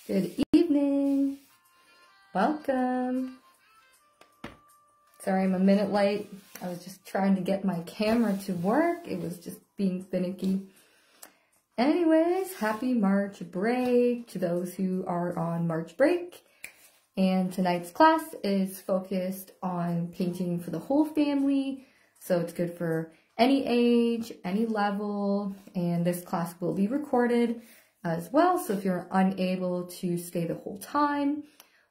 Good evening. Welcome. Sorry I'm a minute late. I was just trying to get my camera to work. It was just being finicky. Anyways, happy March break to those who are on March break. And tonight's class is focused on painting for the whole family. So it's good for any age, any level, and this class will be recorded as well. So if you're unable to stay the whole time,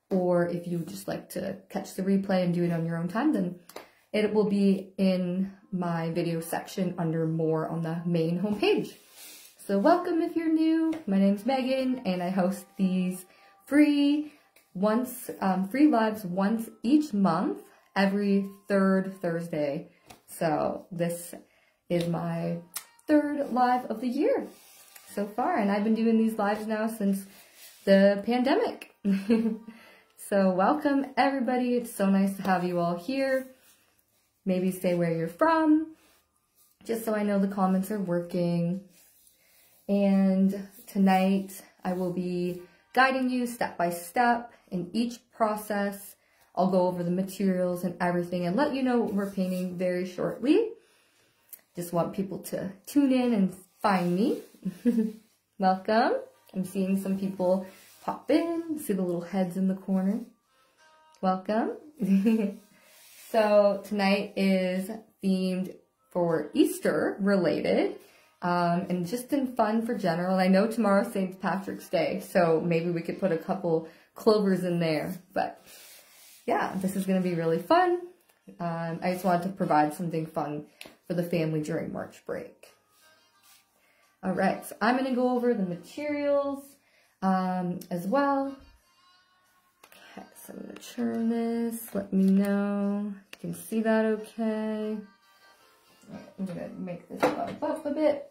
or if you would just like to catch the replay and do it on your own time, then it will be in my video section under more on the main homepage. So welcome if you're new. My name's Megan and I host these free lives once each month, every third Thursday. So this is my third live of the year so far, and I've been doing these lives now since the pandemic. So welcome everybody. It's so nice to have you all here. Maybe say where you're from, just so I know the comments are working. And tonight I will be guiding you step by step in each process. I'll go over the materials and everything and let you know what we're painting very shortly. Just want people to tune in and find me. Welcome. I'm seeing some people pop in. See the little heads in the corner. Welcome. So tonight is themed for Easter related. And just in fun for general. I know tomorrow's St. Patrick's Day, so maybe we could put a couple clovers in there. But yeah, this is going to be really fun. I just wanted to provide something fun for the family during March break. All right, so I'm going to go over the materials as well. Okay, so I'm going to turn this. Let me know. You can see that okay. I'm going to make this bump up a bit.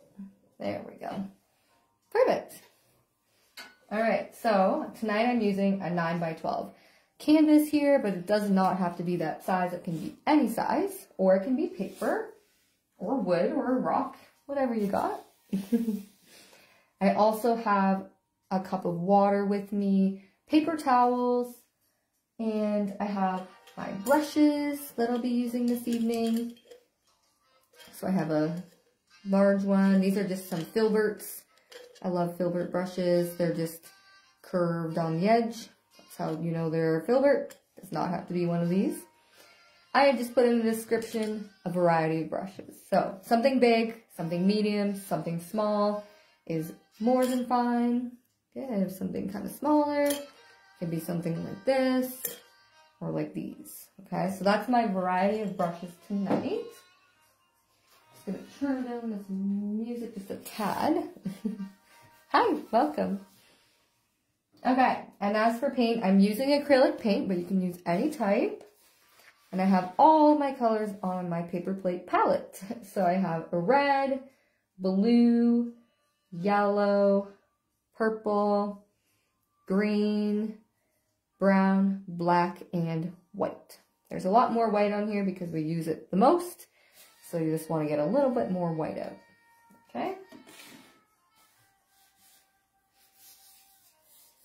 There we go. Perfect. All right, so tonight I'm using a 9x12 canvas here, but it does not have to be that size. It can be any size, or it can be paper, or wood, or a rock, whatever you got. I also have a cup of water with me, paper towels, and I have my brushes that I'll be using this evening. So I have a large one. These are just some filberts. I love filbert brushes. They're just curved on the edge. That's how you know they're filbert. Does not have to be one of these. I have just put in the description a variety of brushes. So something big, something medium, something small is more than fine. Okay, I have something kind of smaller. It could be something like this or like these. Okay, so that's my variety of brushes tonight. Just gonna turn down this music just a tad. Hi, welcome. Okay, and as for paint, I'm using acrylic paint, but you can use any type. And I have all my colors on my paper plate palette. So I have a red, blue, yellow, purple, green, brown, black, and white. There's a lot more white on here because we use it the most. So you just want to get a little bit more white out. Okay?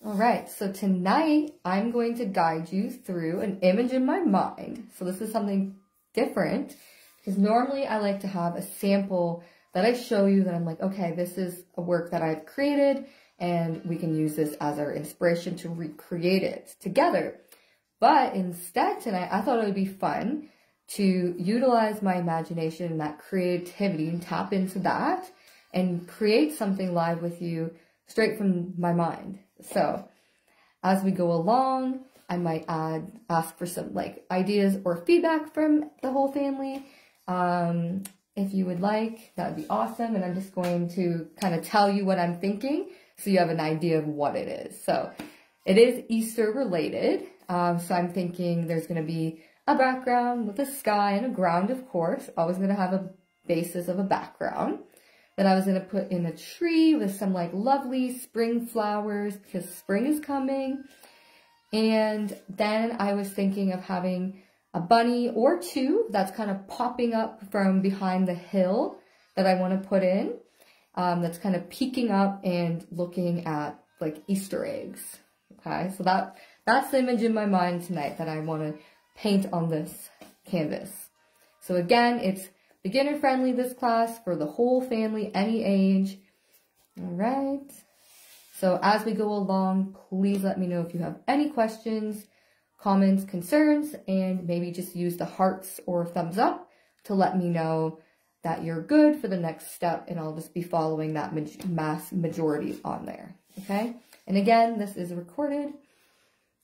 All right, so tonight I'm going to guide you through an image in my mind. So this is something different because normally I like to have a sample that I show you that I'm like, okay, this is a work that I've created and we can use this as our inspiration to recreate it together. But instead tonight, I thought it would be fun to utilize my imagination and that creativity and tap into that and create something live with you straight from my mind. So as we go along, I might ask for some like ideas or feedback from the whole family. If you would like, that would be awesome. And I'm just going to kind of tell you what I'm thinking so you have an idea of what it is. So it is Easter related. So I'm thinking there's going to be a background with a sky and a ground, of course. Always going to have a basis of a background. Then I was going to put in a tree with some like lovely spring flowers because spring is coming. And then I was thinking of having a bunny or two that's kind of popping up from behind the hill that I want to put in. That's kind of peeking up and looking at like Easter eggs. Okay, so that's the image in my mind tonight that I want to paint on this canvas. So again, it's beginner friendly, this class, for the whole family, any age. All right. So as we go along, please let me know if you have any questions, comments, concerns, and maybe just use the hearts or thumbs up to let me know that you're good for the next step, and I'll just be following that mass majority on there, okay? And again, this is recorded.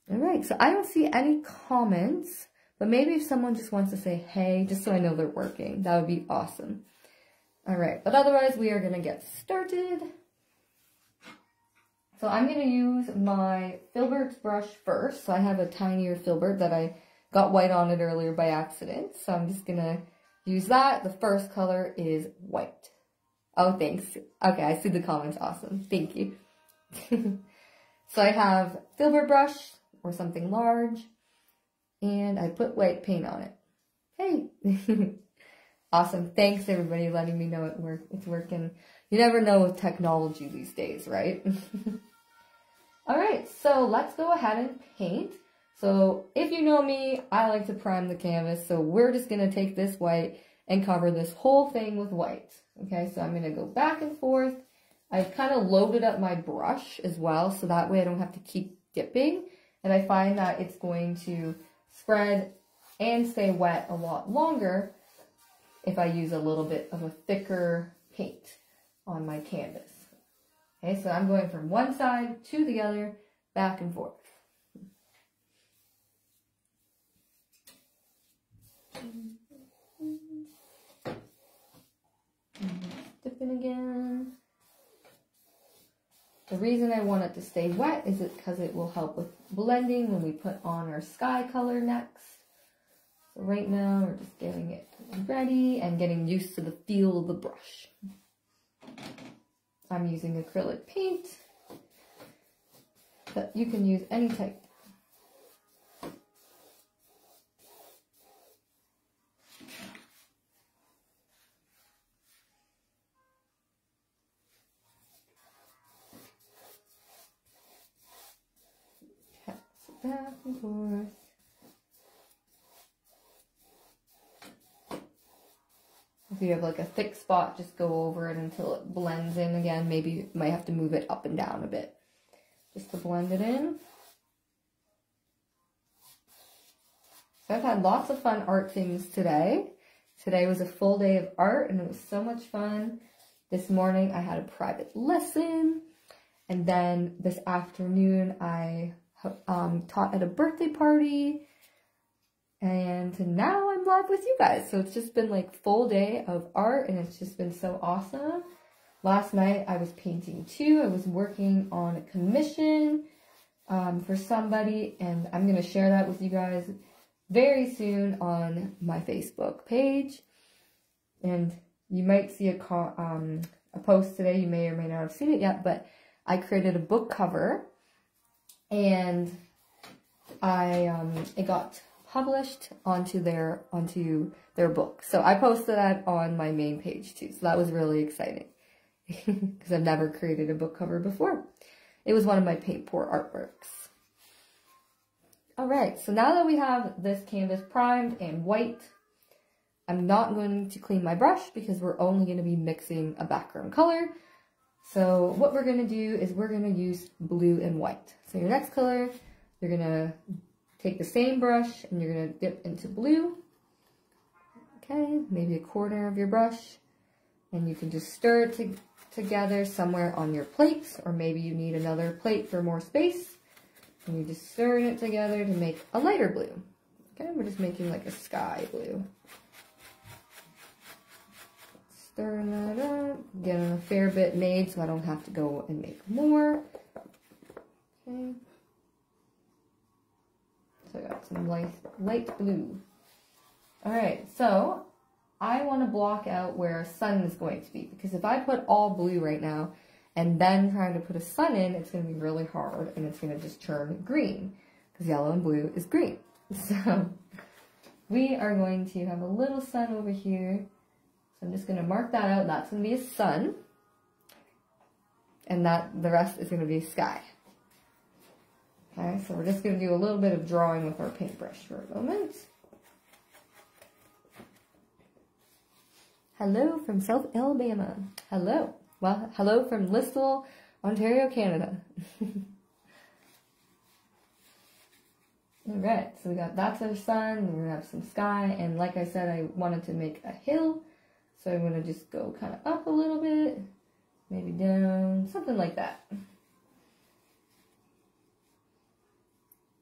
All right, so I don't see any comments, but maybe if someone just wants to say hey, just so I know they're working, that would be awesome. All right, but otherwise we are gonna get started. So I'm gonna use my Filbert's brush first. So I have a tinier Filbert that I got white on it earlier by accident. So I'm just gonna use that. The first color is white. Oh, thanks. Okay, I see the comments. Awesome. Thank you. So I have Filbert brush or something large, and I put white paint on it. Hey. Awesome. Thanks everybody letting me know it's working. You never know with technology these days, right? All right, so let's go ahead and paint. So if you know me, I like to prime the canvas. So we're just gonna take this white and cover this whole thing with white. Okay, so I'm gonna go back and forth. I've kind of loaded up my brush as well, so that way I don't have to keep dipping. And I find that it's going to spread and stay wet a lot longer if I use a little bit of a thicker paint on my canvas. Okay, so I'm going from one side to the other, back and forth. Dipping again. The reason I want it to stay wet is because it will help with blending when we put on our sky color next. So right now we're just getting it ready and getting used to the feel of the brush. I'm using acrylic paint, but you can use any type. Back and forth. If you have like a thick spot, just go over it until it blends in again. Maybe you might have to move it up and down a bit just to blend it in. So I've had lots of fun art things today. Today was a full day of art and it was so much fun. This morning I had a private lesson, and then this afternoon I taught at a birthday party, and now I'm live with you guys. So it's just been like full day of art and it's just been so awesome. Last night I was painting too. I was working on a commission for somebody, and I'm going to share that with you guys very soon on my Facebook page. And you might see a post today. You may or may not have seen it yet, but I created a book cover, and it got published onto their book. So I posted that on my main page too. So that was really exciting because I've never created a book cover before. It was one of my paint pour artworks. All right, so now that we have this canvas primed and white, I'm not going to clean my brush because we're only going to be mixing a background color. So what we're going to do is we're going to use blue and white. So your next color, you're going to take the same brush and you're going to dip into blue. Okay, maybe a corner of your brush. And you can just stir it together somewhere on your plate, or maybe you need another plate for more space. And you just stir it together to make a lighter blue. Okay, we're just making like a sky blue. Stirring that up, getting a fair bit made so I don't have to go and make more. Okay. So I got some light blue. Alright, so I want to block out where sun is going to be, because if I put all blue right now and then trying to put a sun in, it's going to be really hard and it's going to just turn green, because yellow and blue is green. So we are going to have a little sun over here. So I'm just going to mark that out. That's going to be a sun. And the rest is going to be sky. Okay, so we're just going to do a little bit of drawing with our paintbrush for a moment. Hello from South Alabama. Hello. Well, hello from Listowel, Ontario, Canada. Alright, so we got that's our sun, we're going to have some sky, and like I said, I wanted to make a hill, so I'm going to just go kind of up a little bit, maybe down, something like that.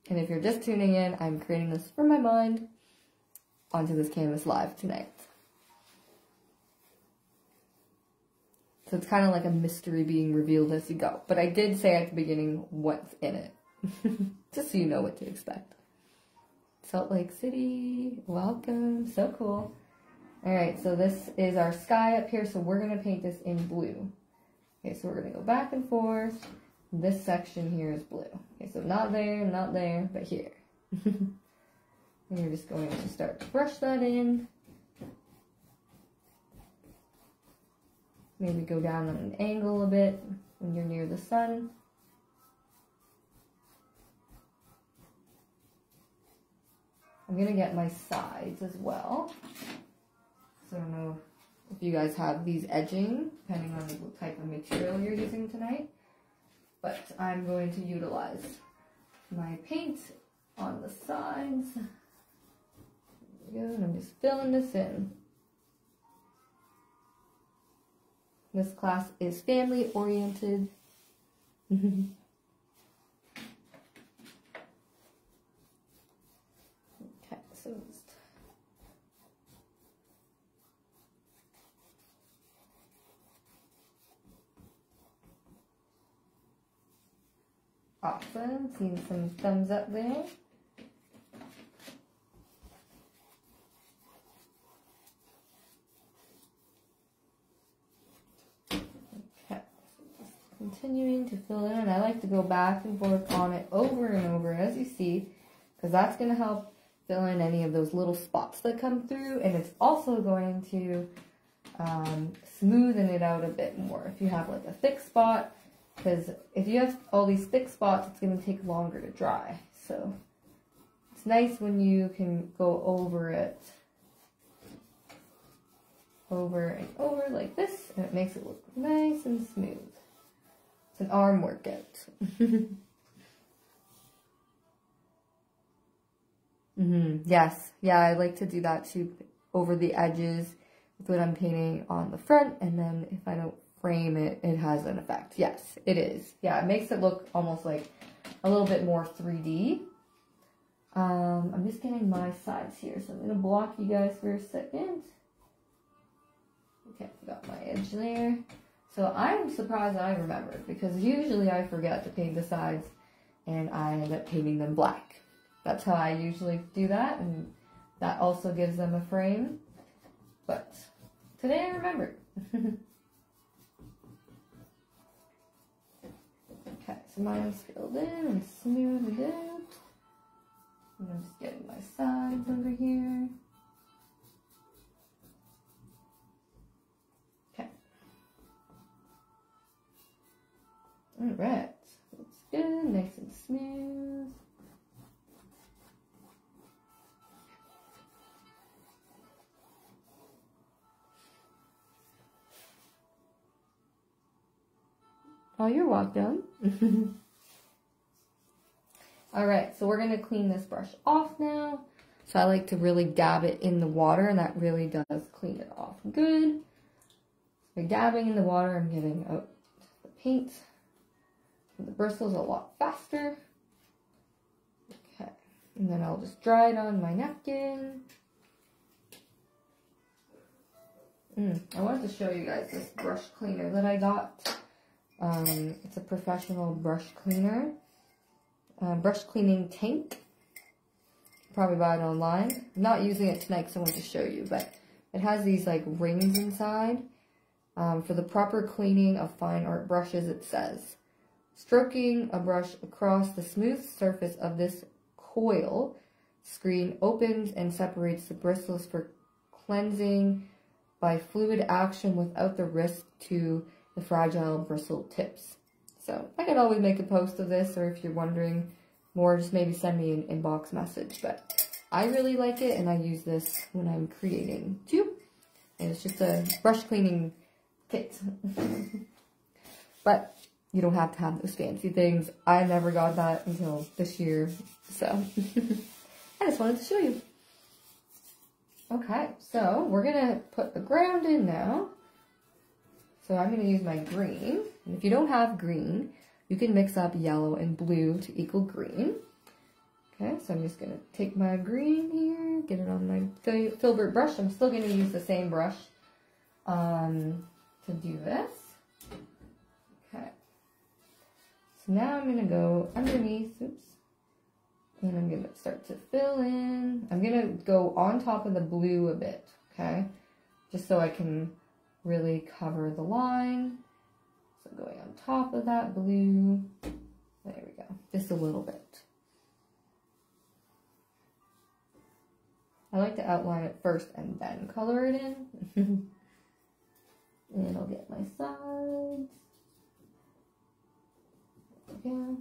And if you're just tuning in, I'm creating this from my mind onto this canvas live tonight. So it's kind of like a mystery being revealed as you go. But I did say at the beginning what's in it. Just so you know what to expect. Salt Lake City, welcome, so cool. Alright, so this is our sky up here, so we're going to paint this in blue. Okay, so we're going to go back and forth. This section here is blue. Okay, so not there, but here. And you're just going to start to brush that in. Maybe go down on an angle a bit when you're near the sun. I'm going to get my sides as well. So I don't know if you guys have these edging, depending on what type of material you're using tonight. But I'm going to utilize my paint on the sides. There we go, and I'm just filling this in. This class is family oriented. Okay, so just awesome. Seeing some thumbs up there. Continuing to fill in, and I like to go back and forth on it over and over as you see, because that's going to help fill in any of those little spots that come through, and it's also going to smoothen it out a bit more if you have like a thick spot, because if you have all these thick spots, it's going to take longer to dry. So it's nice when you can go over it over and over like this, and it makes it look nice and smooth. It's an arm workout. Yes. Yeah, I like to do that too, over the edges with what I'm painting on the front, and then if I don't frame it, it has an effect. Yes, it is. Yeah, it makes it look almost like a little bit more 3D. I'm just getting my sides here, so I'm going to block you guys for a second. Okay, got my edge there. So I'm surprised I remembered, because usually I forget to paint the sides and I end up painting them black. That's how I usually do that, and that also gives them a frame. But today I remembered. Okay, so mine's filled in and smoothed out. And I'm just getting my sides over here. Alright, looks good, nice and smooth. Oh, you're welcome. Alright, so we're going to clean this brush off now. So I like to really dab it in the water, and that really does clean it off good. By dabbing in the water, I'm getting out the paint. The bristles a lot faster. Okay, and then I'll just dry it on my napkin. I wanted to show you guys this brush cleaner that I got. It's a professional brush cleaner. Brush cleaning tank. Probably buy it online. I'm not using it tonight because I wanted to show you, but it has these like rings inside. For the proper cleaning of fine art brushes, it says, stroking a brush across the smooth surface of this coil screen opens and separates the bristles for cleansing by fluid action without the risk to the fragile bristle tips. So I could always make a post of this, or if you're wondering or just maybe send me an inbox message. But I really like it, and I use this when I'm creating too. And it's just a brush cleaning kit. But you don't have to have those fancy things. I never got that until this year, so I just wanted to show you. Okay, so we're gonna put the ground in now. So I'm gonna use my green. And if you don't have green, you can mix up yellow and blue to equal green. Okay, so I'm just gonna take my green here, get it on my filbert brush. I'm still gonna use the same brush to do this. Okay. So now I'm gonna go underneath, oops, and I'm gonna start to fill in. I'm gonna go on top of the blue a bit, okay? Just so I can really cover the line. So going on top of that blue, there we go, just a little bit. I like to outline it first and then color it in. And I'll get my sides. There we go.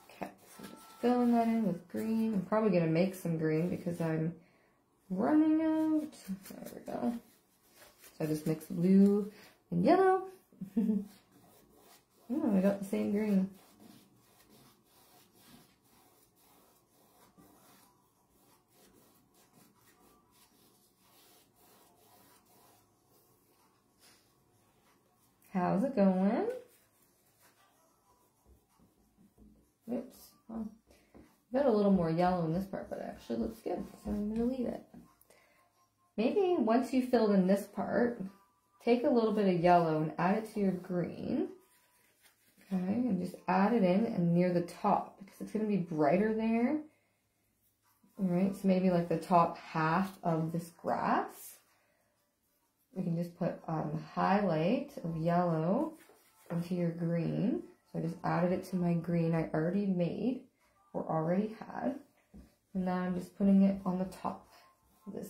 Okay, so I'm just filling that in with green. I'm probably going to make some green because I'm running out. There we go. So I just mix blue and yellow. Oh, I got the same green. How's it going? Oops. Well, I've got a little more yellow in this part, but it actually looks good, so I'm going to leave it. Maybe once you filled in this part, take a little bit of yellow and add it to your green. Okay, and just add it in and near the top because it's going to be brighter there. Alright, so maybe like the top half of this grass. We can just put highlight of yellow into your green. So I just added it to my green I already made or already had. And now I'm just putting it on the top of this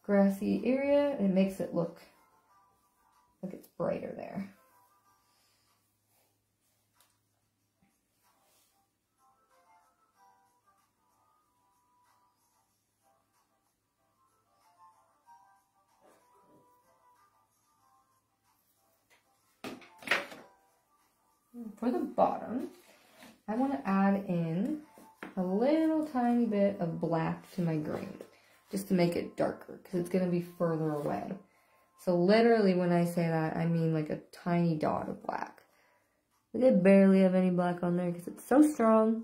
grassy area, and it makes it look like it's brighter there. For the bottom, I want to add in a little tiny bit of black to my green, just to make it darker, because it's going to be further away. So literally when I say that, I mean like a tiny dot of black. Like I barely have any black on there because it's so strong.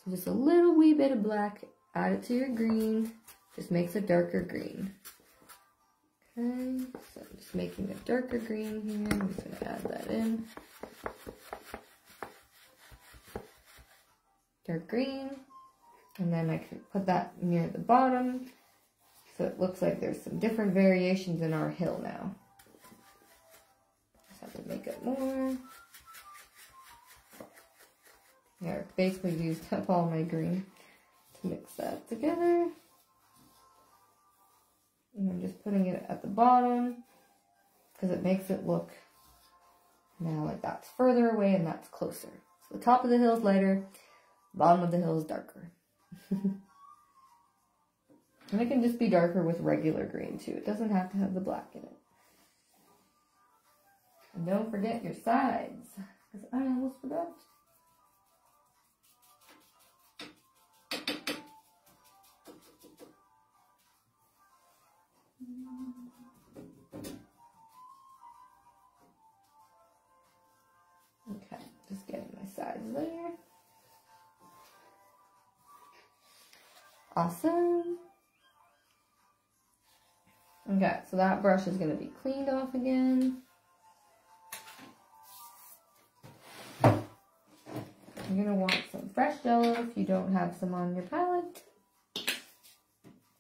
So just a little wee bit of black, add it to your green, just makes a darker green. Okay, so I'm just making a darker green here. I'm just going to add that in. Dark green. And then I can put that near the bottom. So it looks like there's some different variations in our hill now. Just have to make it more. Yeah, I basically used up all my green to mix that together. And I'm just putting it at the bottom because it makes it look now like that's further away and that's closer. So the top of the hill is lighter, the bottom of the hill is darker. And it can just be darker with regular green too. It doesn't have to have the black in it. And don't forget your sides, because I almost forgot. Okay, just getting my sides there. Awesome. Okay, so that brush is going to be cleaned off again. You're going to want some fresh jello if you don't have some on your palette.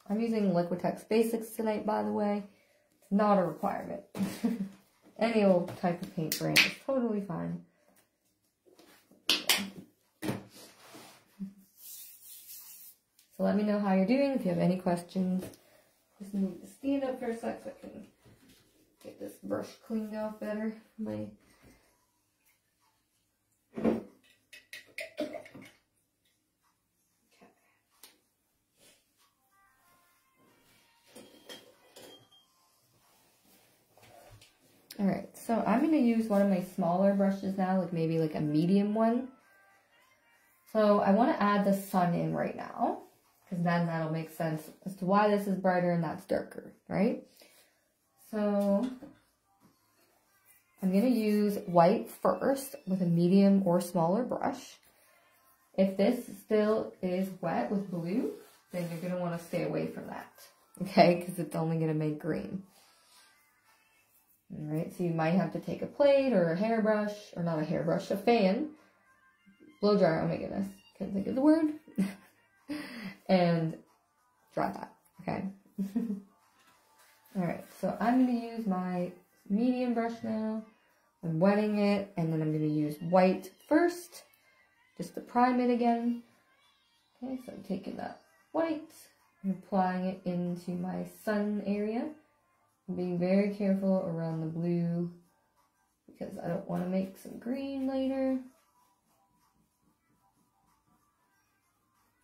I'm using Liquitex Basics tonight, by the way. It's not a requirement. Any old type of paint brand is totally fine. So So let me know how you're doing. If you have any questions, just need to stand up for a sec so I can get this brush cleaned off better. Alright, so I'm going to use one of my smaller brushes now, like maybe like a medium one. So I want to add the sun in right now, because then that'll make sense as to why this is brighter and that's darker, right? So I'm going to use white first with a medium or smaller brush. If this still is wet with blue, then you're going to want to stay away from that, okay? Because it's only going to make green. Alright, so you might have to take a plate or a hairbrush, or not a hairbrush, a fan, blow dryer, oh my goodness, can't think of the word, and dry that, okay? Alright, so I'm going to use my medium brush now. I'm wetting it, and then I'm going to use white first, just to prime it again. Okay, so I'm taking that white and applying it into my sun area. I'm being very careful around the blue because I don't want to make some green later.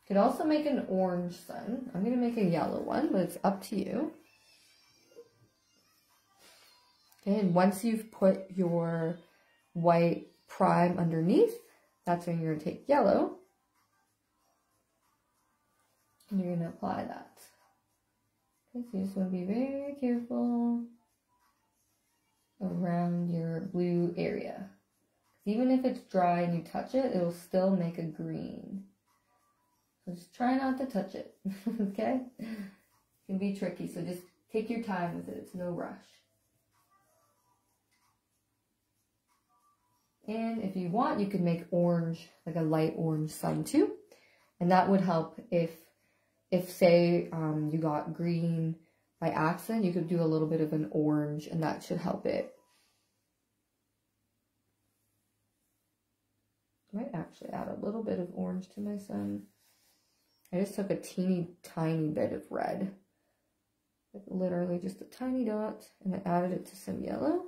Could also make an orange sun. I'm going to make a yellow one, but it's up to you. Okay, and once you've put your white prime underneath, that's when you're going to take yellow. And you're going to apply that. Okay, so you just want to be very careful around your blue area. Even if it's dry and you touch it, it'll still make a green. So just try not to touch it, okay? It can be tricky, so just take your time with it. It's no rush. And if you want, you could make orange, like a light orange sun too. And that would help if say you got green by accident, you could do a little bit of an orange and that should help it. I might actually add a little bit of orange to my sun. I just took a teeny tiny bit of red, like literally just a tiny dot, and I added it to some yellow.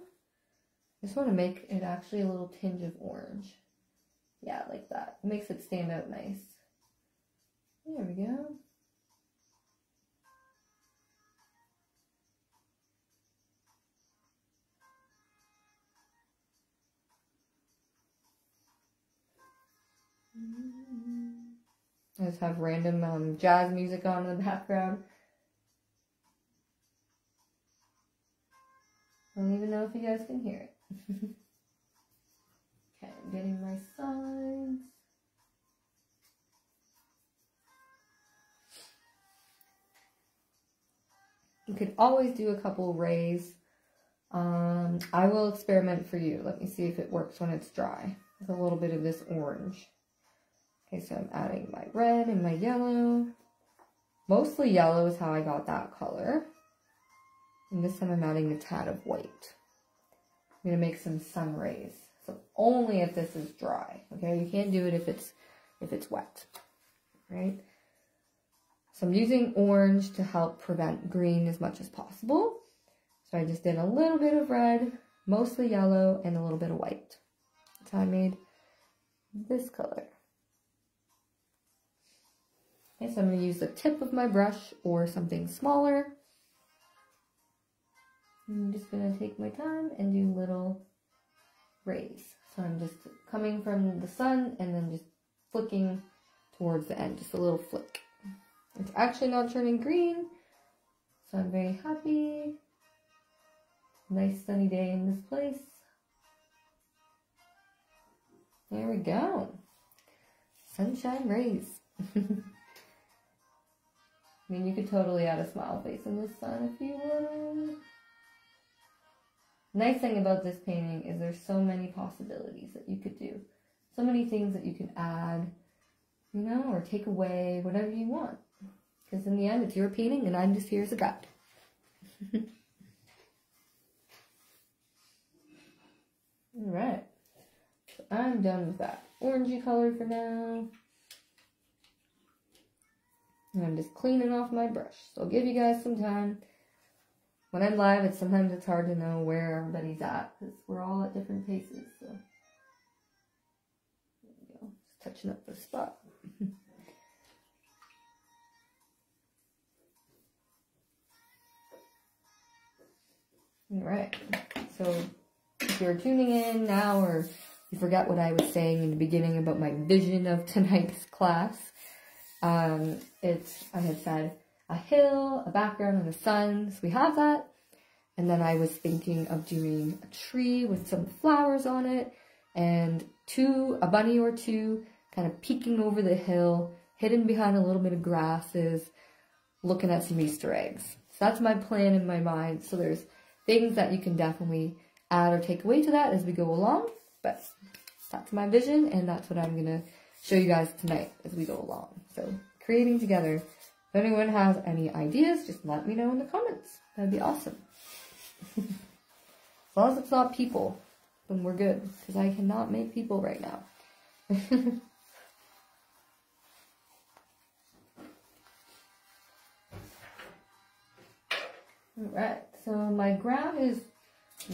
I just want to make it actually a little tinge of orange. Yeah, like that. It makes it stand out nice. There we go. I just have random jazz music on in the background. I don't even know if you guys can hear it. Okay, I'm getting my sides. You could always do a couple rays. I will experiment for you. Let me see if it works when it's dry. With a little bit of this orange. Okay, so I'm adding my red and my yellow. Mostly yellow is how I got that color. And this time I'm adding a tad of white. I'm going to make some sun rays. So only if this is dry. Okay, you can't do it if it's wet. Right? So I'm using orange to help prevent green as much as possible. So I just did a little bit of red, mostly yellow, and a little bit of white. That's how I made this color. Okay, so I'm going to use the tip of my brush or something smaller. I'm just going to take my time and do little rays. So I'm just coming from the sun and then just flicking towards the end, just a little flick. It's actually not turning green, so I'm very happy. Nice sunny day in this place. There we go. Sunshine rays. I mean, you could totally add a smile face in this sun if you wanted. Nice thing about this painting is there's so many possibilities that you could do. So many things that you can add, you know, or take away, whatever you want. Because in the end, it's your painting and I'm just here as a guide. Alright. So I'm done with that orangey color for now. And I'm just cleaning off my brush. So I'll give you guys some time. When I'm live, sometimes it's hard to know where everybody's at because we're all at different paces. So there we go. Just touching up the spot. All right. So if you're tuning in now or you forgot what I was saying in the beginning about my vision of tonight's class, I had said a hill, a background, and the sun. So we have that. And then I was thinking of doing a tree with some flowers on it and a bunny or two kind of peeking over the hill, hidden behind a little bit of grasses, looking at some Easter eggs. So that's my plan in my mind. So there's things that you can definitely add or take away to that as we go along. But that's my vision, and that's what I'm going to show you guys tonight as we go along. So creating together. If anyone has any ideas, just let me know in the comments. That'd be awesome. As long as it's not people, then we're good. Because I cannot make people right now. Alright, so my ground is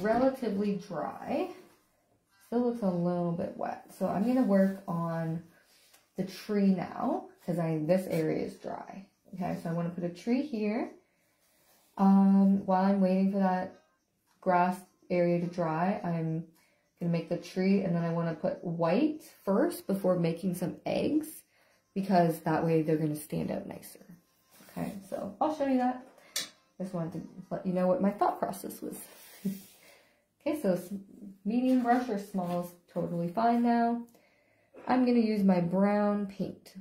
relatively dry. Still looks a little bit wet. So I'm going to work on the tree now, because this area is dry. Okay, so I want to put a tree here. While I'm waiting for that grass area to dry, I'm going to make the tree, and then I want to put white first before making some eggs, because that way they're going to stand out nicer. Okay, so I'll show you that. Just wanted to let you know what my thought process was. Okay, so medium brush or small is totally fine now. I'm going to use my brown paint.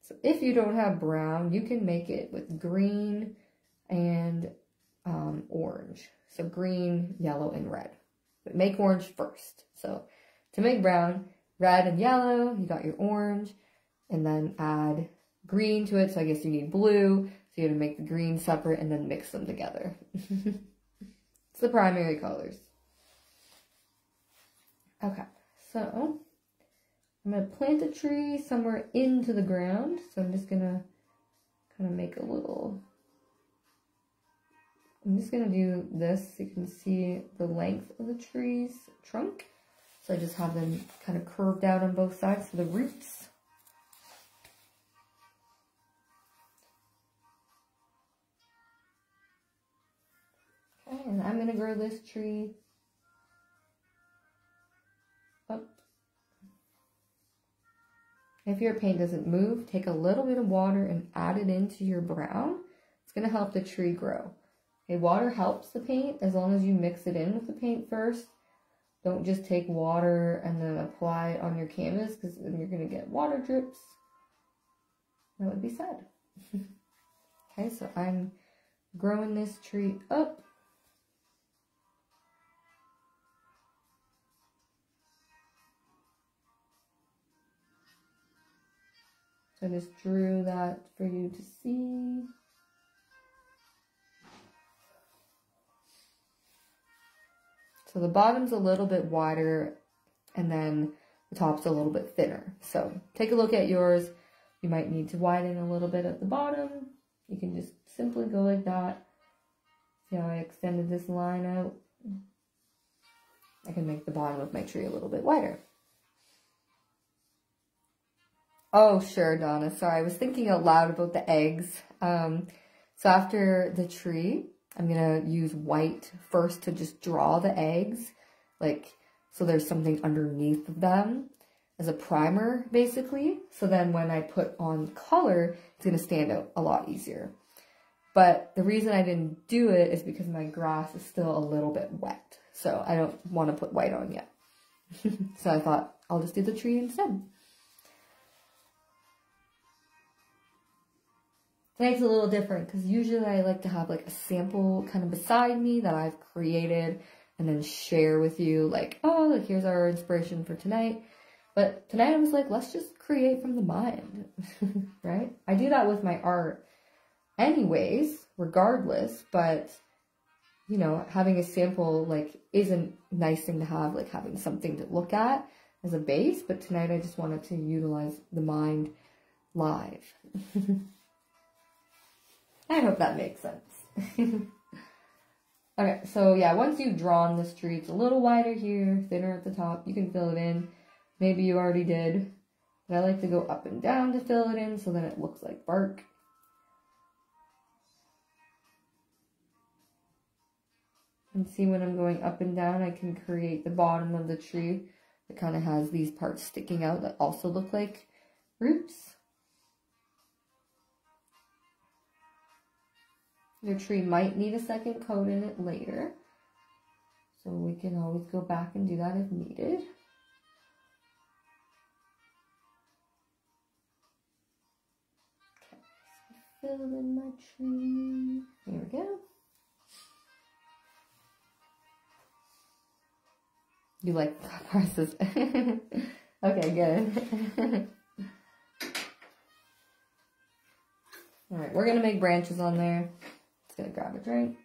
So if you don't have brown, you can make it with green and orange. So green, yellow, and red. But make orange first. So to make brown, red and yellow, you got your orange, and then add green to it. So I guess you need blue. So you have to make the green separate and then mix them together. It's the primary colors. Okay, so I'm going to plant a tree somewhere into the ground. So I'm just going to kind of make a little... I'm just going to do this so you can see the length of the tree's trunk. So I just have them kind of curved out on both sides for the roots. Okay, and I'm going to grow this tree up. If your paint doesn't move, take a little bit of water and add it into your brown. It's going to help the tree grow. Okay, water helps the paint as long as you mix it in with the paint first. Don't just take water and then apply it on your canvas, because then you're going to get water drips. That would be sad. Okay, so I'm growing this tree up. So I just drew that for you to see. So the bottom's a little bit wider, and then the top's a little bit thinner. So take a look at yours. You might need to widen a little bit at the bottom. You can just simply go like that. See how I extended this line out? I can make the bottom of my tree a little bit wider. Oh, sure, Donna. Sorry, I was thinking out loud about the eggs. So after the tree, I'm going to use white first to just draw the eggs, so there's something underneath them as a primer, basically. So then when I put on color, it's going to stand out a lot easier. But the reason I didn't do it is because my grass is still a little bit wet. So I don't want to put white on yet. So I thought I'll just do the tree instead. Tonight's a little different because usually I like to have a sample kind of beside me that I've created and then share with you oh, here's our inspiration for tonight. But tonight I was like, let's just create from the mind, right? I do that with my art anyways, regardless, but you know, having a sample is a nice thing to have, having something to look at as a base. But tonight I just wanted to utilize the mind live. I hope that makes sense. Okay, so yeah, once you've drawn this tree, it's a little wider here, thinner at the top. You can fill it in. Maybe you already did. But I like to go up and down to fill it in so then it looks like bark. And see, when I'm going up and down, I can create the bottom of the tree that kind of has these parts sticking out that also look like roots. Your tree might need a second coat in it later, so we can always go back and do that if needed. Okay, so fill in my tree. Here we go. You like presses. Okay, good. All right, we're gonna make branches on there. Just gonna grab a drink.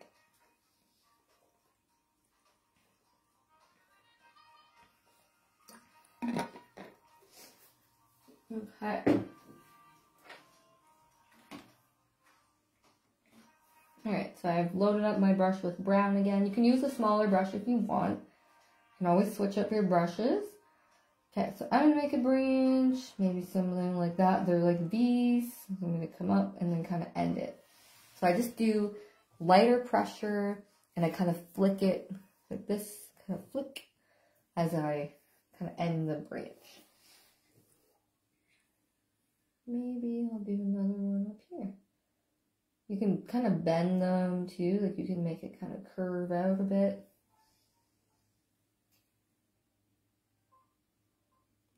Okay. All right, so I've loaded up my brush with brown again. You can use a smaller brush if you want. You can always switch up your brushes. Okay, so I'm gonna make a branch, maybe something like that. They're like V's. I'm gonna come up and then kind of end it. So I just do lighter pressure and I kind of flick it like this, kind of flick as I kind of end the branch. Maybe I'll do another one up here. You can kind of bend them too, like you can make it kind of curve out a bit.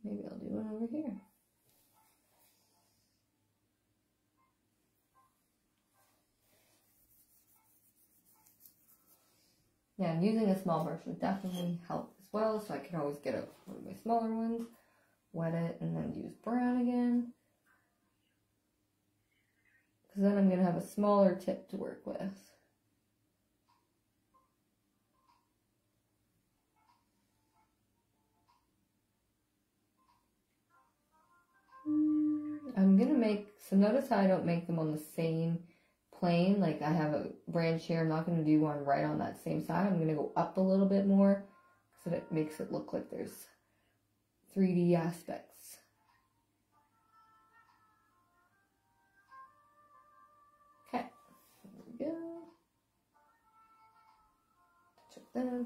Maybe I'll do one over here. Yeah, and using a small brush would definitely help as well, so I can always get out one of my smaller ones, wet it, and then use brown again. Because then I'm going to have a smaller tip to work with. I'm going to make, so notice how I don't make them on the same plane. Like I have a branch here, I'm not going to do one right on that same side. I'm going to go up a little bit more so that it makes it look like there's 3D aspects. Okay, there we go. Check that.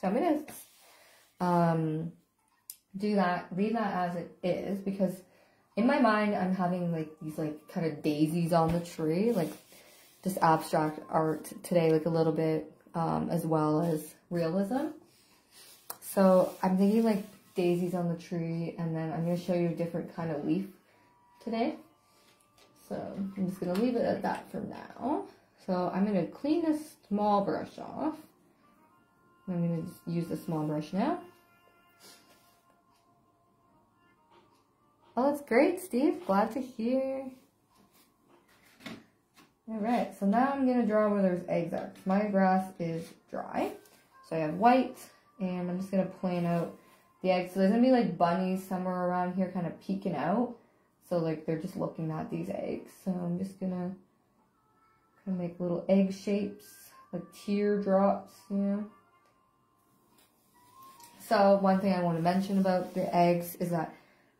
So I'm going to do that, leave that as it is, because in my mind, I'm having like these like kind of daisies on the tree, like just abstract art today, like a little bit, as well as realism. So I'm thinking like daisies on the tree, and then I'm going to show you a different kind of leaf today. So I'm just going to leave it at that for now. So I'm going to clean this small brush off. I'm going to just use the small brush now. Oh, that's great, Steve. Glad to hear. All right, so now I'm going to draw where those eggs are. My grass is dry. So I have white, and I'm just going to plane out the eggs. So there's going to be like bunnies somewhere around here kind of peeking out. So like they're just looking at these eggs. So I'm just going to kind of make little egg shapes, like teardrops, you know. So one thing I want to mention about the eggs is that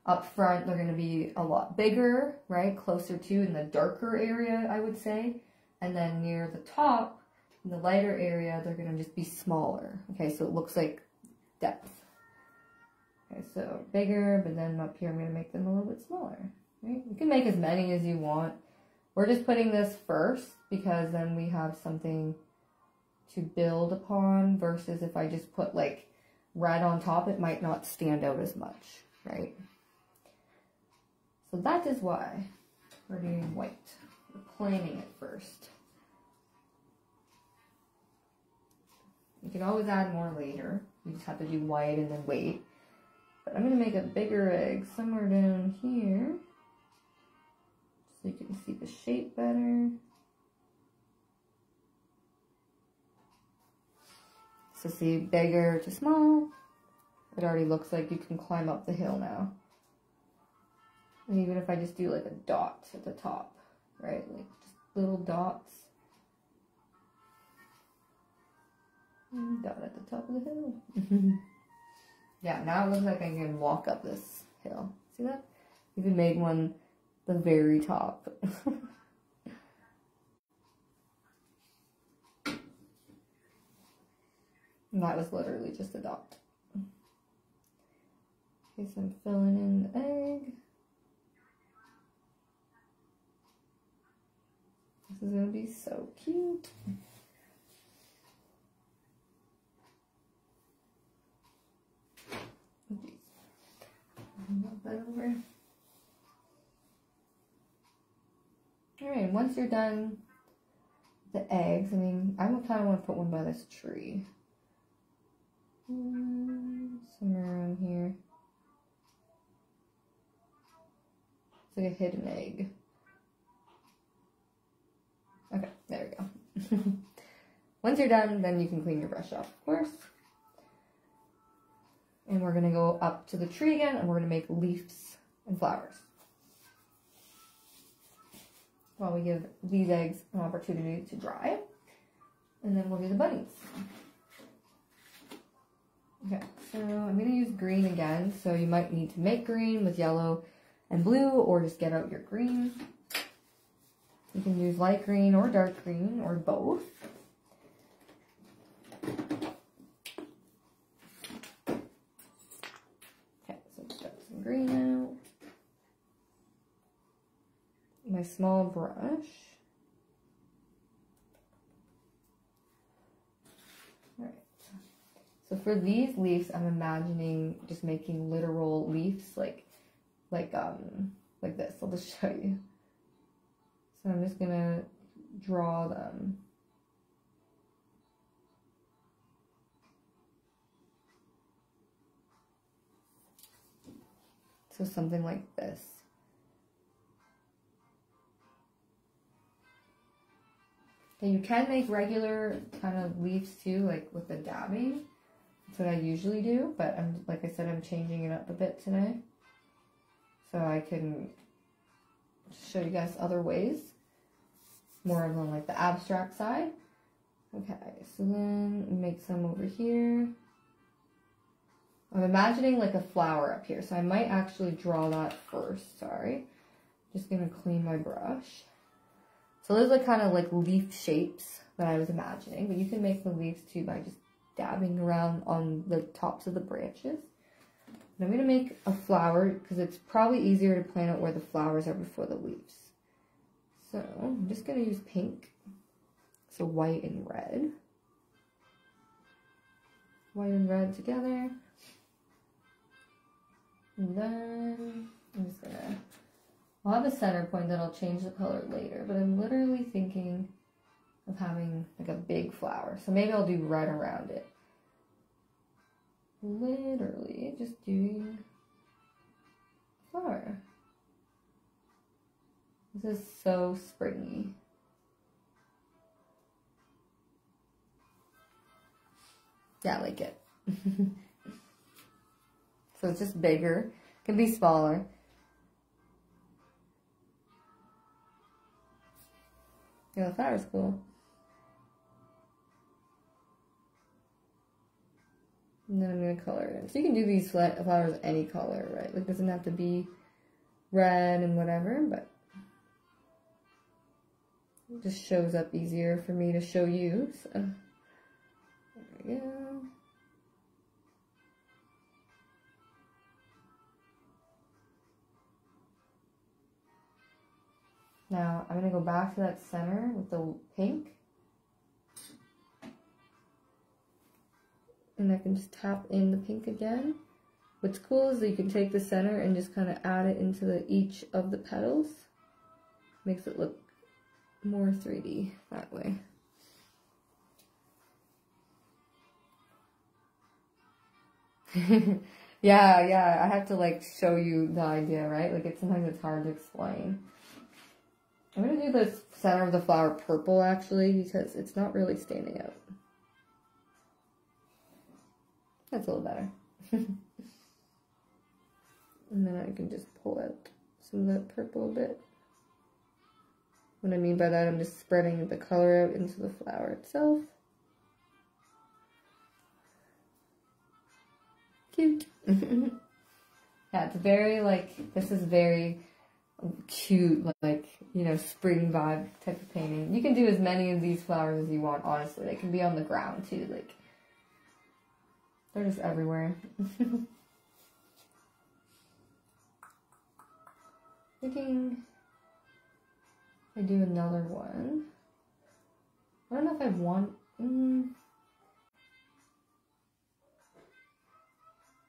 up front, they're going to be a lot bigger, right? Closer to in the darker area, I would say. And then near the top, in the lighter area, they're going to just be smaller. Okay, so it looks like depth. Okay, so bigger, but then up here, I'm going to make them a little bit smaller. Right? You can make as many as you want. We're just putting this first because then we have something to build upon versus if I just put like red on top, it might not stand out as much, right? So that is why we're doing white. We're planing it first. You can always add more later. You just have to do white and then wait. But I'm going to make a bigger egg somewhere down here so you can see the shape better. So see, bigger to small. It already looks like you can climb up the hill now. And even if I just do like a dot at the top, right? Like just little dots. Down at the top of the hill. Yeah, now it looks like I can walk up this hill. See that? Even made one the very top. And that was literally just a dot. Okay, so I'm filling in the egg. This is gonna be so cute. Move that over. Alright, once you're done with the eggs, I mean, I kind of want to put one by this tree. Somewhere around here. It's like a hidden egg. Okay, there we go. Once you're done, then you can clean your brush off, of course. And we're gonna go up to the tree again, and we're gonna make leaves and flowers. While we give these eggs an opportunity to dry. And then we'll do the bunnies. Okay, so I'm gonna use green again, so you might need to make green with yellow and blue, or just get out your green. You can use light green or dark green, or both. Okay, so let's get some green out. My small brush. Alright. So for these leaves, I'm imagining just making literal leaves like this. I'll just show you. So I'm just gonna draw them. So something like this. And you can make regular kind of leaves too, like with the dabbing. That's what I usually do, but like I said, I'm changing it up a bit today. So I can show you guys other ways. More of on like the abstract side. Okay, so then make some over here. I'm imagining like a flower up here, so I might actually draw that first, sorry. Just gonna clean my brush. So those are kind of like leaf shapes that I was imagining, but you can make the leaves too by just dabbing around on the tops of the branches. And I'm going to make a flower because it's probably easier to plan out where the flowers are before the leaves. So I'm just going to use pink. So white and red. White and red together. And then I'm just going to... I'll have a center point that I'll change the color later, but I'm literally thinking of having like a big flower. So maybe I'll do red around it. Literally just doing flower. This is so springy. Yeah, I like it. So it's just bigger. It can be smaller. Yeah, the flower's cool. And then I'm going to color it in. So you can do these flowers any color, right? Like, it doesn't have to be red and whatever, but it just shows up easier for me to show you. So, there we go. Now, I'm going to go back to that center with the pink. And I can just tap in the pink again. What's cool is that you can take the center and just kind of add it into each of the petals. Makes it look more 3D that way. Yeah, I have to like show you the idea, right? Like sometimes it's hard to explain. I'm going to do the center of the flower purple, actually, because it's not really standing out. That's a little better. And then I can just pull out some of that purple a bit. What I mean by that, I'm just spreading the color out into the flower itself. Cute. Yeah, it's very like, this is very cute, like, you know, spring vibe type of painting. You can do as many of these flowers as you want, honestly. They can be on the ground too, like, they're just everywhere. Thinking I do another one. I don't know if I want,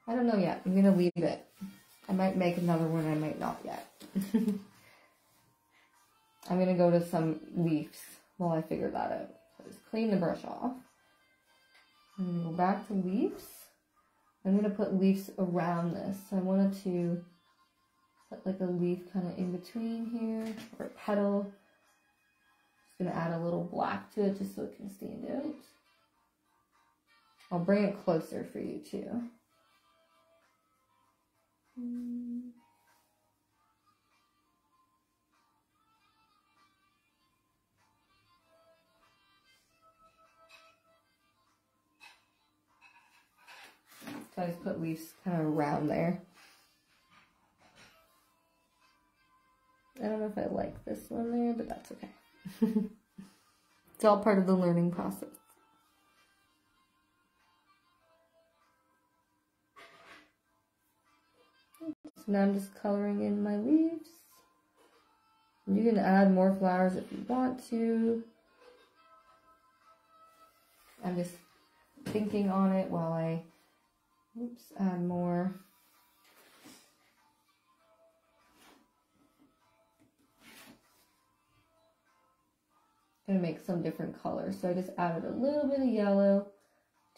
I don't know yet. I'm gonna leave it. I might make another one, I might not yet. I'm gonna go to some leaves while I figure that out. So just clean the brush off. I'm gonna go back to leaves. I'm gonna put leaves around this. So I wanted to put like a leaf kind of in between here, or a petal. Just gonna add a little black to it just so it can stand out. I'll bring it closer for you too. So I just put leaves kind of around there. I don't know if I like this one there, but that's okay. It's all part of the learning process. So now I'm just coloring in my leaves. You can add more flowers if you want to. I'm just thinking on it while I, add more. Gonna make some different colors. So I just added a little bit of yellow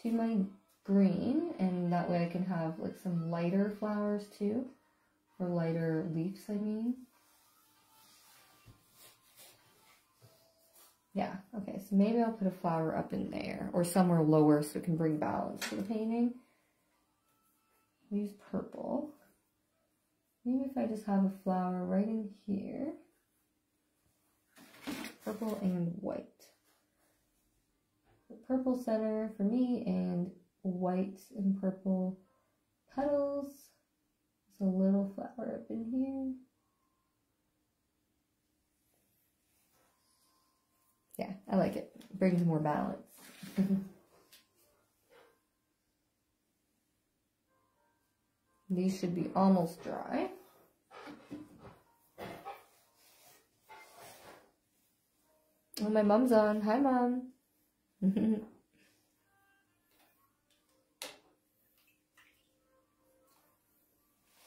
to my green, and that way I can have like some lighter flowers too, or lighter leaves, I mean. Yeah, okay, so maybe I'll put a flower up in there or somewhere lower so it can bring balance to the painting. Use purple. Maybe if I just have a flower right in here. Purple and white. The purple center for me and white and purple petals. There's a little flower up in here. Yeah, I like it. It brings more balance. These should be almost dry. Oh, my mom's on. Hi, Mom.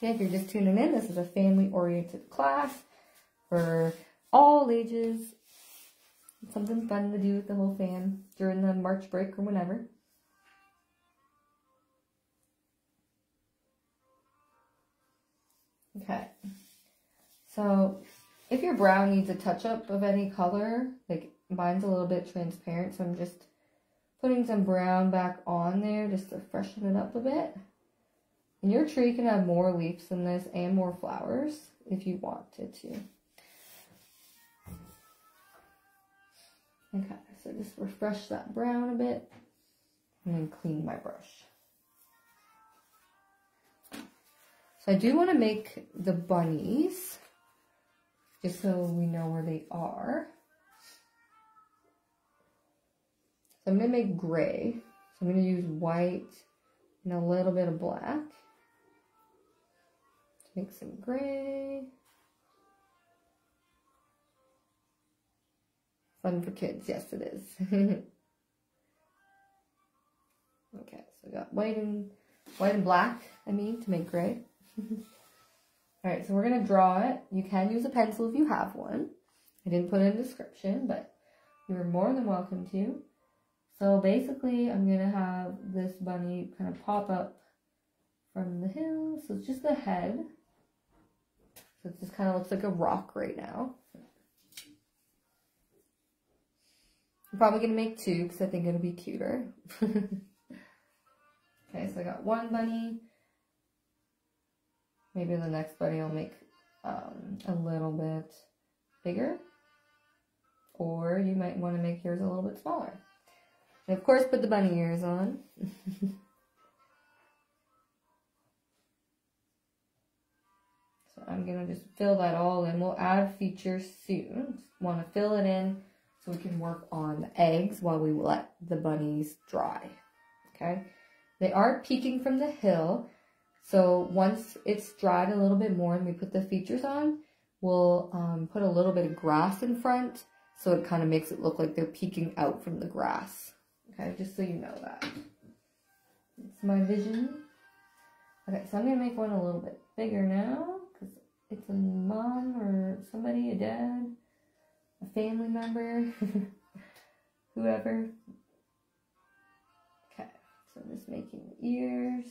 Yeah, if you're just tuning in, this is a family-oriented class for all ages. It's something fun to do with the whole fam during the March break or whenever. Okay, so if your brown needs a touch-up of any color, like mine's a little bit transparent, so I'm just putting some brown back on there just to freshen it up a bit. And your tree can have more leaves than this and more flowers if you wanted to. Okay, so just refresh that brown a bit and then clean my brush. So I do want to make the bunnies, just so we know where they are. So I'm going to make gray. So I'm going to use white and a little bit of black to make some gray. Fun for kids, yes it is. Okay, so I got white and black, I mean, to make gray. Alright, so we're going to draw it. You can use a pencil if you have one. I didn't put it in the description, but you're more than welcome to. So basically, I'm going to have this bunny kind of pop up from the hill. So it's just the head. So it just kind of looks like a rock right now. I'm probably going to make two because I think it'll be cuter. Okay, so I got one bunny. Maybe the next bunny I'll make a little bit bigger. or you might want to make yours a little bit smaller. And of course, put the bunny ears on. So I'm going to just fill that all in. We'll add features soon. Just want to fill it in so we can work on the eggs while we let the bunnies dry. Okay? They are peeking from the hill. So once it's dried a little bit more and we put the features on, we'll put a little bit of grass in front so it kind of makes it look like they're peeking out from the grass. Okay, just so you know that. It's my vision. Okay, so I'm going to make one a little bit bigger now because it's a mom or somebody, a dad, a family member, whoever. Okay, so I'm just making the ears.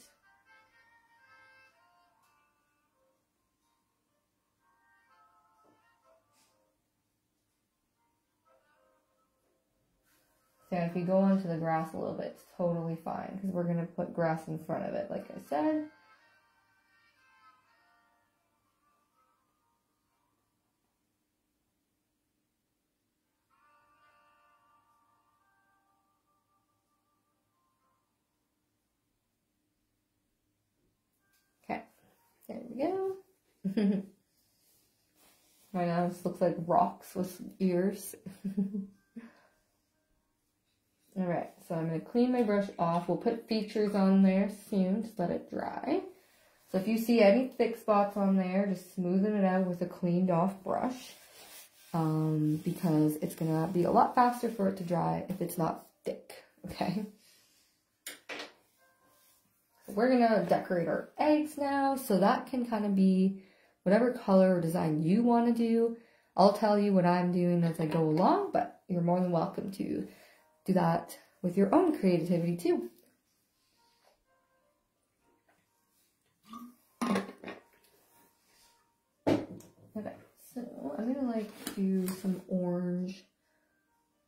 So if you go onto the grass a little bit, it's totally fine because we're going to put grass in front of it, like I said. Okay, there we go. Right now this looks like rocks with some ears. Alright, so I'm going to clean my brush off. We'll put features on there soon, just let it dry. So if you see any thick spots on there, just smoothen it out with a cleaned off brush. Because it's going to be a lot faster for it to dry if it's not thick, okay? So we're going to decorate our eggs now, so that can kind of be whatever color or design you want to do. I'll tell you what I'm doing as I go along, but you're more than welcome to do that with your own creativity too. Okay, so I'm gonna like do some orange.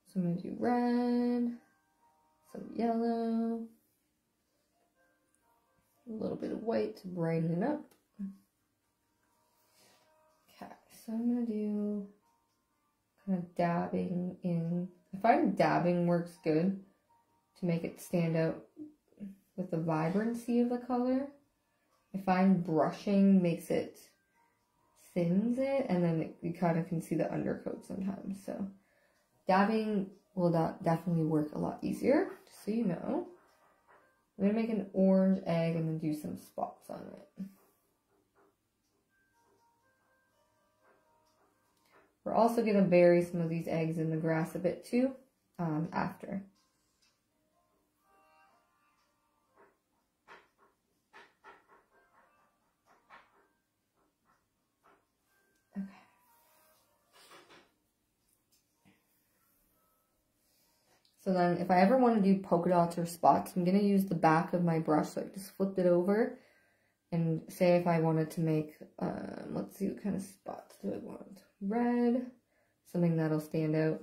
So I'm gonna do red, some yellow, a little bit of white to brighten it up. Okay, so I'm gonna do kind of dabbing in. I find dabbing works good to make it stand out with the vibrancy of the color. I find brushing makes it, thins it, and then you kind of can see the undercoat sometimes. So dabbing will definitely work a lot easier, just so you know. I'm going to make an orange egg and then do some spots on it. We're also going to bury some of these eggs in the grass a bit too, after. Okay. So then if I ever want to do polka dots or spots, I'm going to use the back of my brush. So I just flipped it over and say if I wanted to make, let's see what kind of spots do I want. Red, something that'll stand out.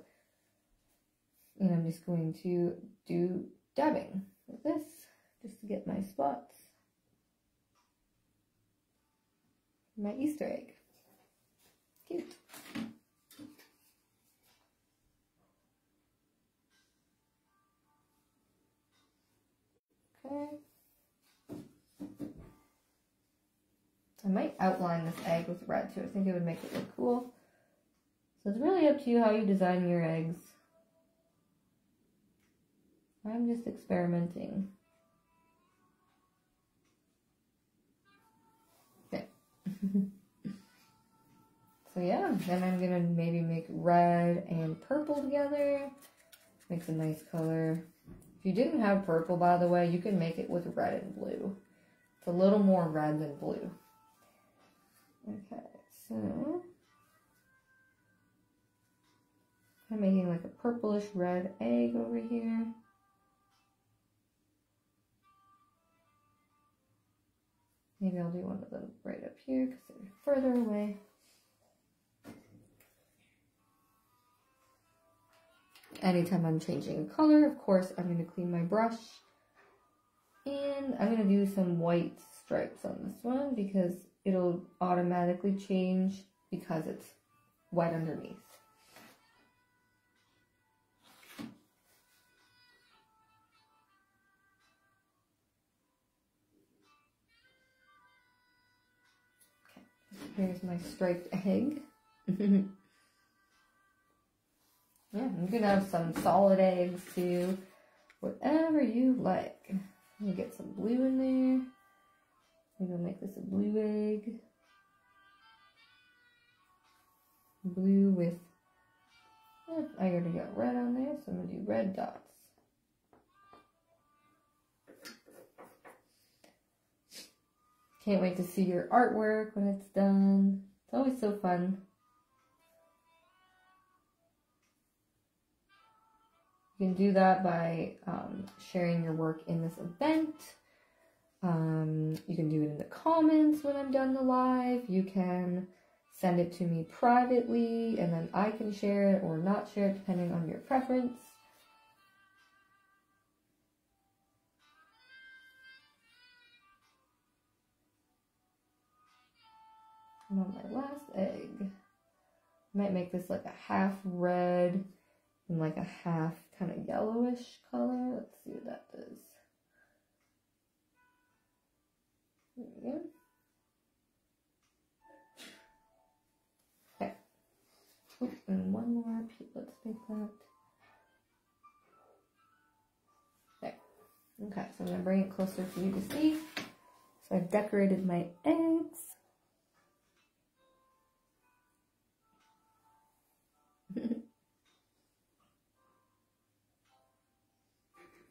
And I'm just going to do dabbing like this, just to get my spots. My Easter egg. Cute. Okay. I might outline this egg with red too. I think it would make it look cool. So it's really up to you how you design your eggs. I'm just experimenting. Okay. So yeah, then I'm gonna maybe make red and purple together. Makes a nice color. If you didn't have purple, by the way, you can make it with red and blue. It's a little more red than blue. Okay, so I'm making like a purplish red egg over here. Maybe I'll do one of them right up here because they're further away. Anytime I'm changing color, of course, I'm going to clean my brush. And I'm going to do some white stripes on this one because it'll automatically change because it's wet underneath. Here's my striped egg. Yeah, you can have some solid eggs too, whatever you like. I'm gonna get some blue in there. I'm gonna make this a blue egg. Blue with, I already got red on there, so I'm gonna do red dots. Can't wait to see your artwork when it's done. It's always so fun. You can do that by sharing your work in this event. You can do it in the comments when I'm done the live. You can send it to me privately and then I can share it or not share it depending on your preference. And on my last egg, I might make this like a half red and like a half kind of yellowish color. Let's see what that does. There we go. Okay. Oops, and one more. Let's make that. There. Okay, so I'm going to bring it closer for you to see. So I've decorated my eggs.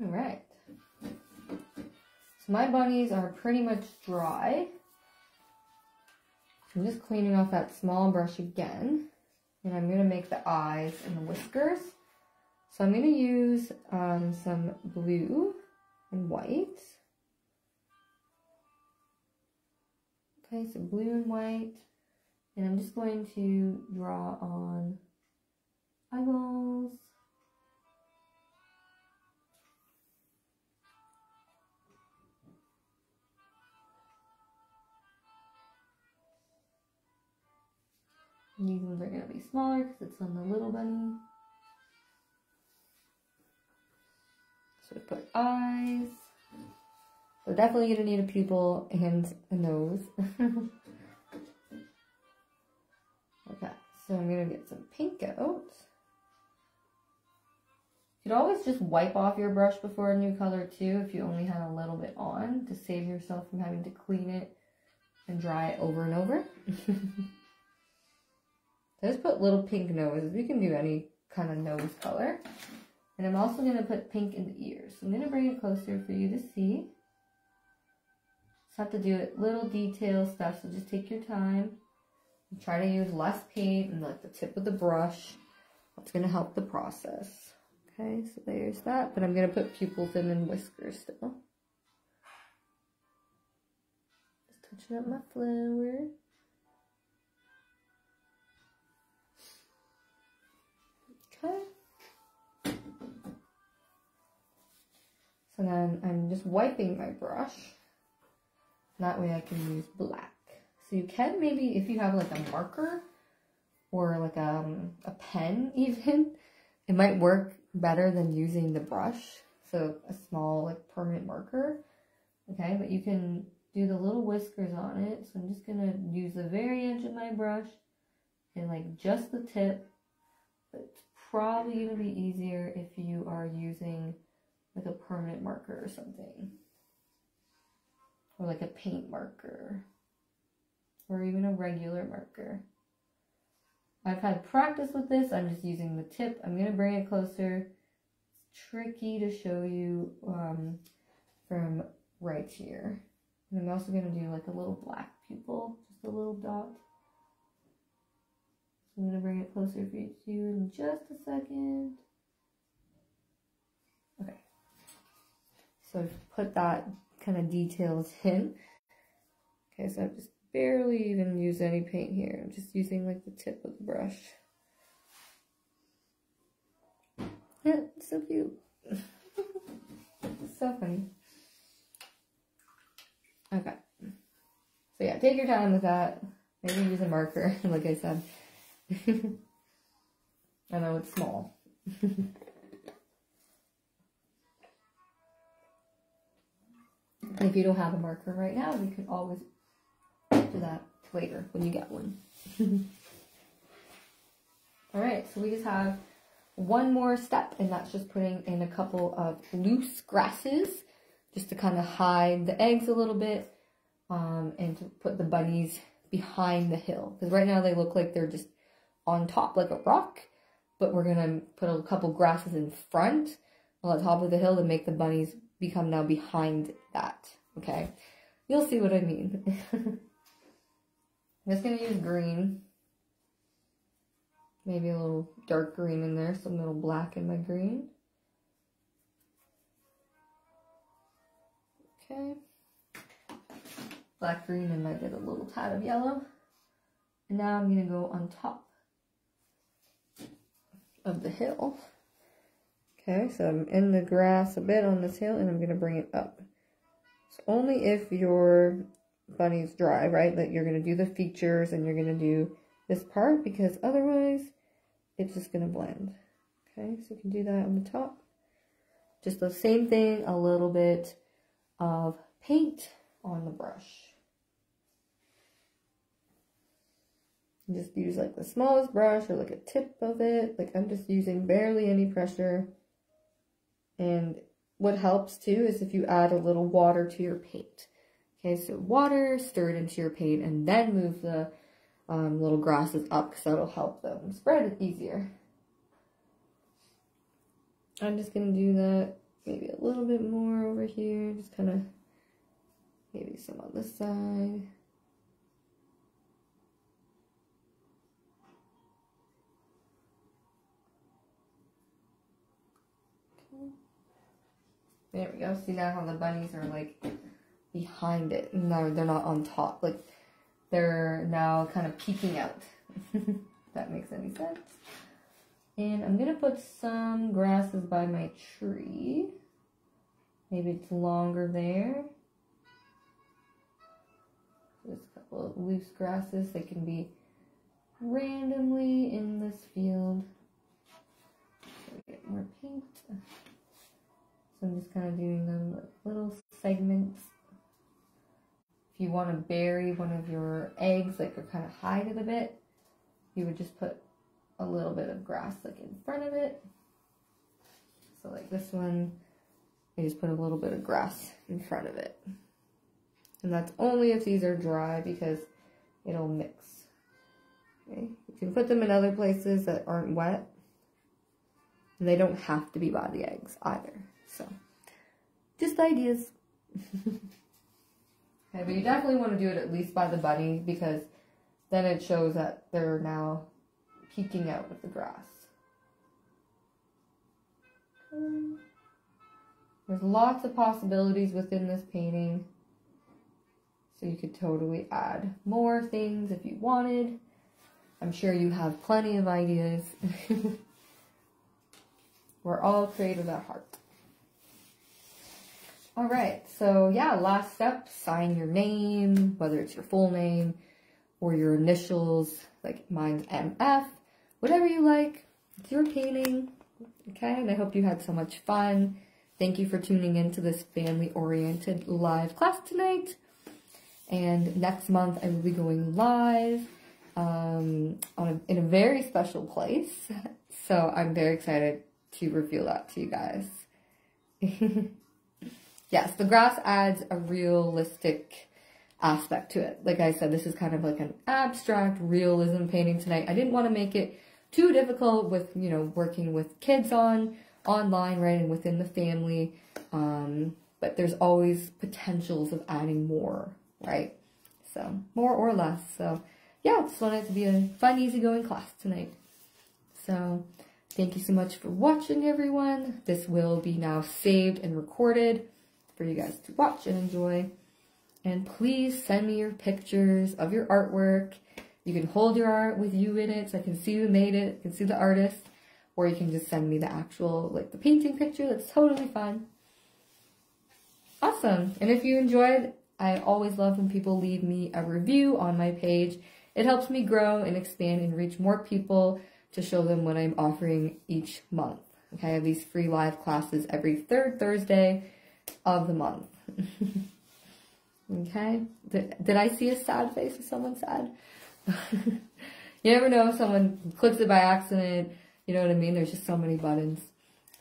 All right. So my bunnies are pretty much dry. I'm just cleaning off that small brush again. And I'm going to make the eyes and the whiskers. So I'm going to use some blue and white. Okay, so blue and white. And I'm just going to draw on eyeballs. These ones are going to be smaller because it's on the little bunny. So we put eyes. We're definitely going to need a pupil and a nose. Okay, so I'm going to get some pink out. You could always just wipe off your brush before a new color too if you only had a little bit on to save yourself from having to clean it and dry it over and over. I just put little pink noses. We can do any kind of nose color. And I'm also going to put pink in the ears. So I'm going to bring it closer for you to see. Just have to do it little detail stuff, so just take your time. And try to use less paint and like the tip of the brush. That's going to help the process. Okay, so there's that. But I'm going to put pupils in and whiskers still. Just touching up my flower. Okay. So then I'm just wiping my brush. That way I can use black. So you can maybe, if you have like a marker or like a pen even, it might work better than using the brush. So a small like permanent marker. Okay, but you can do the little whiskers on it. So I'm just gonna use the very edge of my brush and like just the tip. But it's probably going to be easier if you are using like a permanent marker or something. Or like a paint marker. Or even a regular marker. I've had practice with this. I'm just using the tip. I'm going to bring it closer. It's tricky to show you from right here. And I'm also going to do like a little black pupil. Just a little dot. I'm going to bring it closer for you in just a second. Okay. So I've put that kind of details in. Okay, so I've just barely even used any paint here. I'm just using like the tip of the brush. Yeah, it's so cute. It's so funny. Okay. So yeah, take your time with that. Maybe use a marker, like I said. I know it's small. If you don't have a marker right now, we can always do that later when you get one. Alright, so we just have one more step, and that's just putting in a couple of loose grasses just to kind of hide the eggs a little bit, and to put the bunnies behind the hill. Because right now they look like they're just on top like a rock, but we're going to put a couple grasses in front on the top of the hill to make the bunnies become now behind that. Okay, you'll see what I mean. I'm just going to use green. Maybe a little dark green in there, some little black in my green. Okay. Black, green, and I did a little tad of yellow. And now I'm going to go on top of the hill. Okay, so I'm in the grass a bit on this hill, and I'm going to bring it up. So only if your bunny's dry, right, that you're going to do the features and you're going to do this part, because otherwise it's just going to blend. Okay, so you can do that on the top. Just the same thing, a little bit of paint on the brush. Just use like the smallest brush or like a tip of it. Like I'm just using barely any pressure. And what helps too is if you add a little water to your paint. Okay, so water, stir it into your paint, and then move the little grasses up, because that'll help them spread it easier. I'm just going to do that maybe a little bit more over here, just kind of maybe some on this side. Okay. There we go. See now how the bunnies are like behind it. No, they're not on top. Like they're now kind of peeking out. If that makes any sense. And I'm going to put some grasses by my tree. Maybe it's longer there. Just a couple of loose grasses. They can be randomly in this field. So we get more paint. So I'm just kind of doing them like little segments. If you want to bury one of your eggs, like or kind of hide it a bit, you would just put a little bit of grass like in front of it. So like this one, I just put a little bit of grass in front of it. And that's only if these are dry, because it'll mix. Okay, you can put them in other places that aren't wet. And they don't have to be by the eggs either. So, just ideas. Okay, but you definitely want to do it at least by the bunny, because then it shows that they're now peeking out of the grass. Okay. There's lots of possibilities within this painting. So you could totally add more things if you wanted. I'm sure you have plenty of ideas. We're all creative at heart. Alright, so yeah, last step, sign your name, whether it's your full name or your initials, like mine's MF, whatever you like. It's your painting, okay? And I hope you had so much fun. Thank you for tuning into this family-oriented live class tonight. And next month I will be going live in a very special place. So I'm very excited to reveal that to you guys. Yes, the grass adds a realistic aspect to it. Like I said, this is kind of like an abstract realism painting tonight. I didn't want to make it too difficult with, you know, working with kids online, right, and within the family. But there's always potentials of adding more, right? So, more or less. So, yeah, just wanted it to be a fun, easygoing class tonight. So, thank you so much for watching, everyone. This will be now saved and recorded for you guys to watch and enjoy. And please send me your pictures of your artwork. You can hold your art with you in it, so I can see who made it, I can see the artist. Or you can just send me the actual, like the painting picture. That's totally fine. Awesome. And if you enjoyed, I always love when people leave me a review on my page. It helps me grow and expand and reach more people to show them what I'm offering each month. Okay, I have these free live classes every third Thursday of the month. Okay? Did I see a sad face? Is someone sad? You never know if someone clicks it by accident. You know what I mean? There's just so many buttons.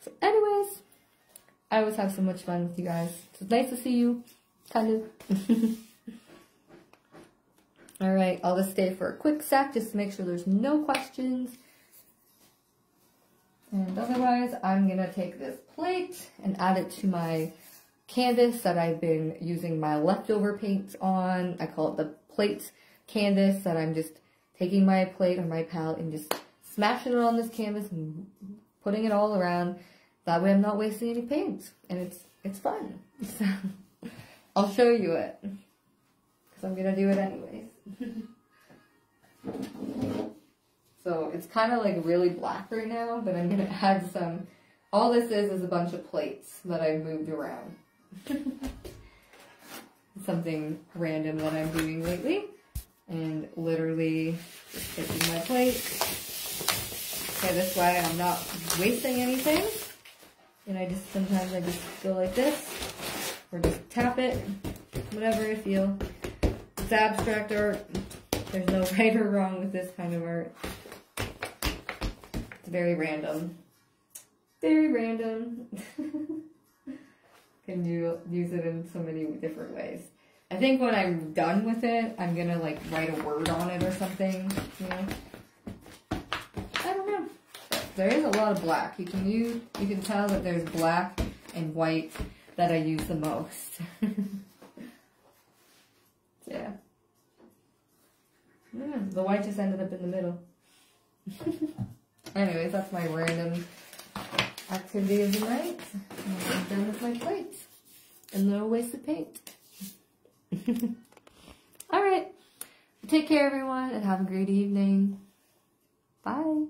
So anyways, I always have so much fun with you guys. It's nice to see you, kind of. Alright, I'll just stay for a quick sec just to make sure there's no questions. And otherwise, I'm going to take this plate and add it to my canvas that I've been using my leftover paints on. I call it the plate canvas, that I'm just taking my plate or my palette and just smashing it on this canvas and putting it all around. That way I'm not wasting any paint, and it's fun. So I'll show you it, because I'm going to do it anyways. So it's kind of like really black right now, but I'm going to add some, all this is a bunch of plates that I've moved around. Something random that I'm doing lately. And literally just taking my plate. Okay, this way I'm not wasting anything. And sometimes I just go like this, or just tap it, whatever I feel. It's abstract art. There's no right or wrong with this kind of art. It's very random. Very random. Can use it in so many different ways. I think when I'm done with it, I'm gonna like write a word on it or something, you know. I don't know. But there is a lot of black. You can tell that there's black and white that I use the most. Yeah. The white just ended up in the middle. Anyways, that's my random activity of the night. And I'm done with my plates. And no wasted paint. Alright. Take care, everyone, and have a great evening. Bye.